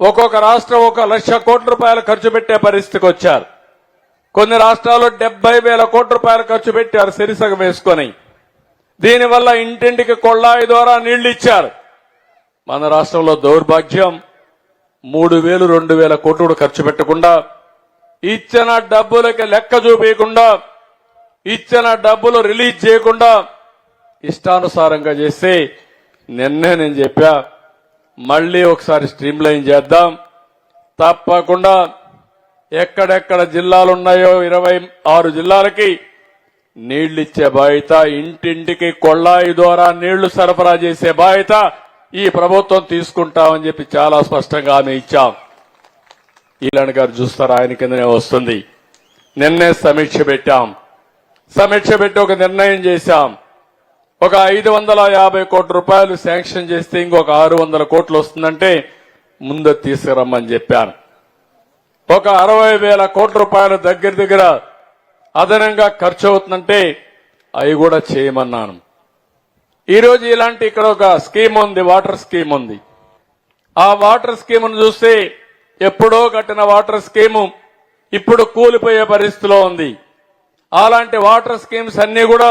ఒక్కొక్క రాష్ట్రం 1,00,000 కోట్ల రూపాయలు ఖర్చు పెట్టే పరిస్థితికి వచ్చారు. కొన్ని రాష్ట్రాలు 70,000 కోట్ల రూపాయలు ఖర్చు పెట్టారు సిరిసగం వేసుకొని. దీనివల్ల ఇంటింటికి కొళ్ళాయి ద్వారా నీళ్లు ఇచ్చారు. మన రాష్ట్రంలో దౌర్భాగ్యం 3,000 2,000 కోట్లు ఖర్చు పెట్టకుండా, ఇచ్చిన డబ్బులకి లెక్క చూపించకుండా, ఇచ్చిన డబ్బులు రిలీజ్ చేయకుండా ఇష్టానుసారంగా చేస్తే నిన్నే నేను చెప్పా, మళ్లీ ఒకసారి స్ట్రీమ్ లైన్ చేద్దాం. తప్పకుండా ఎక్కడెక్కడ జిల్లాలు ఉన్నాయో 26 జిల్లాలకి నీళ్లు ఇచ్చే బాధ్యత, ఇంటింటికి కొళ్ళాయి ద్వారా నీళ్లు సరఫరా చేసే బాధ్యత ఈ ప్రభుత్వం తీసుకుంటామని చెప్పి చాలా స్పష్టంగా హామీ ఇచ్చాం. ఈలాంటి గారు చూస్తారు, ఆయన కిందనే వస్తుంది. నిన్నే సమీక్ష పెట్టాం. సమీక్ష పెట్టి ఒక నిర్ణయం చేశాం. ఒక 550 కోట్ల రూపాయలు శాంక్షన్ చేస్తే ఇంకొక 600 కోట్లు వస్తుందంటే ముందు తీసుకురమ్మని చెప్పాను. ఒక 60,000 కోట్ల రూపాయలు దగ్గర అదనంగా ఖర్చు అవుతుందంటే అవి కూడా చేయమన్నాను. ఈరోజు ఇలాంటి ఇక్కడ ఒక స్కీమ్ ఉంది, వాటర్ స్కీమ్ ఉంది. ఆ వాటర్ స్కీమ్ను చూస్తే ఎప్పుడో కట్టిన వాటర్ స్కీము ఇప్పుడు కూలిపోయే పరిస్థితిలో ఉంది. అలాంటి వాటర్ స్కీమ్స్ అన్ని కూడా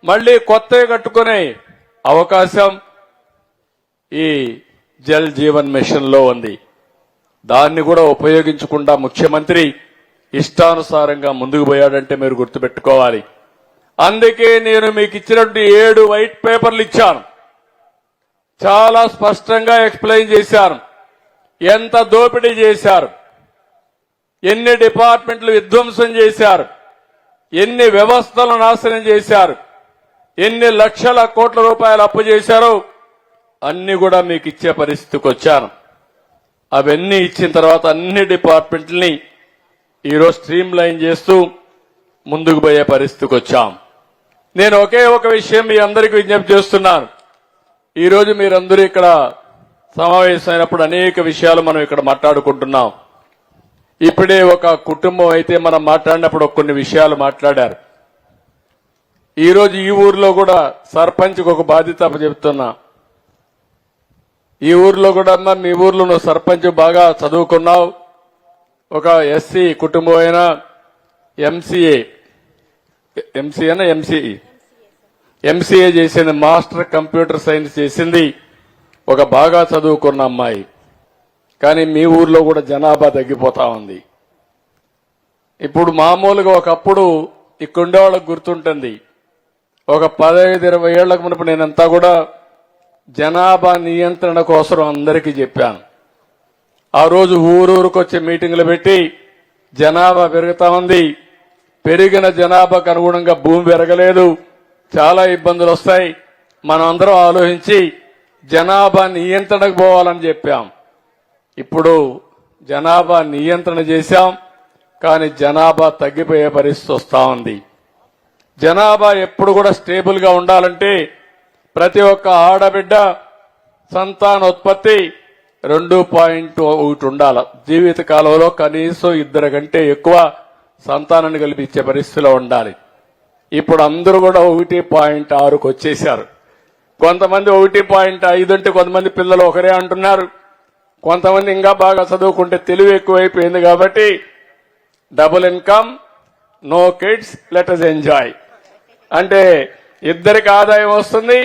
మళ్లీ కొత్తగా కట్టుకునే అవకాశం ఈ జల్ జీవన్ మిషన్ లో ఉంది. దాన్ని కూడా ఉపయోగించకుండా ముఖ్యమంత్రి ఇష్టానుసారంగా ముందుకు పోయాడంటే మీరు గుర్తుపెట్టుకోవాలి. అందుకే నేను మీకు ఇచ్చినటువంటి 7 వైట్ పేపర్లు ఇచ్చాను. చాలా స్పష్టంగా ఎక్స్ప్లెయిన్ చేశాను. ఎంత దోపిడీ చేశారు, ఎన్ని డిపార్ట్మెంట్లు విధ్వంసం చేశారు, ఎన్ని వ్యవస్థలను నాశనం చేశారు, ఎన్ని లక్షల కోట్ల రూపాయలు అప్పు చేశారో అన్ని కూడా మీకు ఇచ్చే పరిస్థితికి వచ్చాను. అవన్నీ ఇచ్చిన తర్వాత అన్ని డిపార్ట్మెంట్లని ఈరోజు స్ట్రీమ్ లైన్ చేస్తూ ముందుకు పోయే పరిస్థితికి వచ్చాం. నేను ఒకే ఒక విషయం మీ అందరికీ విజ్ఞప్తి చేస్తున్నాను. ఈరోజు మీరందరూ ఇక్కడ సమావేశమైనప్పుడు అనేక విషయాలు మనం ఇక్కడ మాట్లాడుకుంటున్నాం. ఇప్పుడే ఒక కుటుంబం అయితే మనం మాట్లాడినప్పుడు కొన్ని విషయాలు మాట్లాడారు. ఈరోజు ఈ ఊర్లో కూడా సర్పంచ్కి ఒక బాధ్యత చెప్తున్నా. ఈ ఊర్లో కూడా అమ్మా, మీ ఊర్లో నువ్వు సర్పంచ్ బాగా చదువుకున్నావు, ఒక ఎస్సీ కుటుంబం అయినా ఎంసీఏ చేసింది, మాస్టర్ కంప్యూటర్ సైన్స్ చేసింది, ఒక బాగా చదువుకున్న అమ్మాయి. కానీ మీ ఊర్లో కూడా జనాభా తగ్గిపోతా ఉంది. ఇప్పుడు మామూలుగా ఒకప్పుడు ఇక్కడుండే వాళ్ళకు గుర్తుంటుంది, ఒక 15-20 ఏళ్లకు మునుపు నేనంతా కూడా జనాభా నియంత్రణ కోసం అందరికీ చెప్పాను. ఆ రోజు ఊరూరుకు వచ్చే మీటింగులు పెట్టి జనాభా పెరుగుతా ఉంది, పెరిగిన జనాభాకు అనుగుణంగా భూమి పెరగలేదు, చాలా ఇబ్బందులు వస్తాయి, మనం అందరం ఆలోచించి జనాభా నియంత్రణకు పోవాలని చెప్పాం. ఇప్పుడు జనాభా నియంత్రణ చేశాం, కానీ జనాభా తగ్గిపోయే పరిస్థితి వస్తా ఉంది. జనాభా ఎప్పుడు కూడా స్టేబుల్ గా ఉండాలంటే ప్రతి ఒక్క ఆడబిడ్డ సంతానోత్పత్తి 2.1 ఉండాలి. జీవిత కాలంలో కనీసం 2 కంటే ఎక్కువ సంతానాన్ని కల్పించే పరిస్థితిలో ఉండాలి. ఇప్పుడు అందరూ కూడా 1.6కు వచ్చేశారు. కొంతమంది 1.5 అంటే కొంతమంది పిల్లలు ఒకరే అంటున్నారు, కొంతమంది ఇంకా బాగా చదువుకుంటే తెలివి ఎక్కువైపోయింది. కాబట్టి double income, no kids, let us enjoy అంటే ఇద్దరికి ఆదాయం వస్తుంది,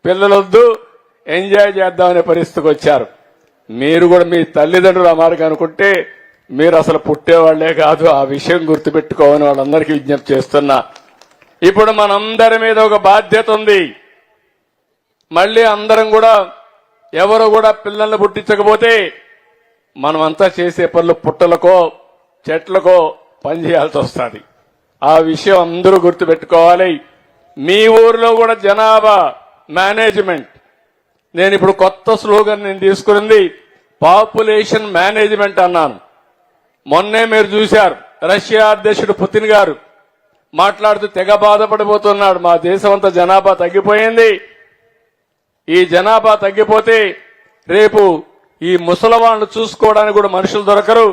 పిల్లలొద్దు, ఎంజాయ్ చేద్దామనే పరిస్థితికి వచ్చారు. మీరు కూడా మీ తల్లిదండ్రులు ఆ మార్గం అనుకుంటే మీరు అసలు పుట్టేవాళ్లే కాదు. ఆ విషయం గుర్తుపెట్టుకోవాలని వాళ్ళందరికీ విజ్ఞప్తి చేస్తున్నా. ఇప్పుడు మనందరి మీద ఒక బాధ్యత ఉంది. మళ్లీ అందరం కూడా ఎవరు కూడా పిల్లల్ని పుట్టించకపోతే మనమంతా చేసే పనులు పుట్టలకో చెట్లకో పని చేయాల్సి వస్తుంది. ఆ విషయం అందరూ గుర్తుపెట్టుకోవాలి. మీ ఊరిలో కూడా జనాభా మేనేజ్మెంట్, నేను ఇప్పుడు కొత్త స్లోగన్ నేను తీసుకున్నది పాపులేషన్ మేనేజ్మెంట్ అన్నాను. మొన్నే మీరు చూశారు, రష్యా అధ్యక్షుడు పుతిన్ గారు మాట్లాడుతూ తెగ బాధపడిపోతున్నాడు. మా దేశం అంతా జనాభా తగ్గిపోయింది, ఈ జనాభా తగ్గిపోతే రేపు ఈ ముసలివాళ్లు చూసుకోవడానికి కూడా మనుషులు దొరకరు,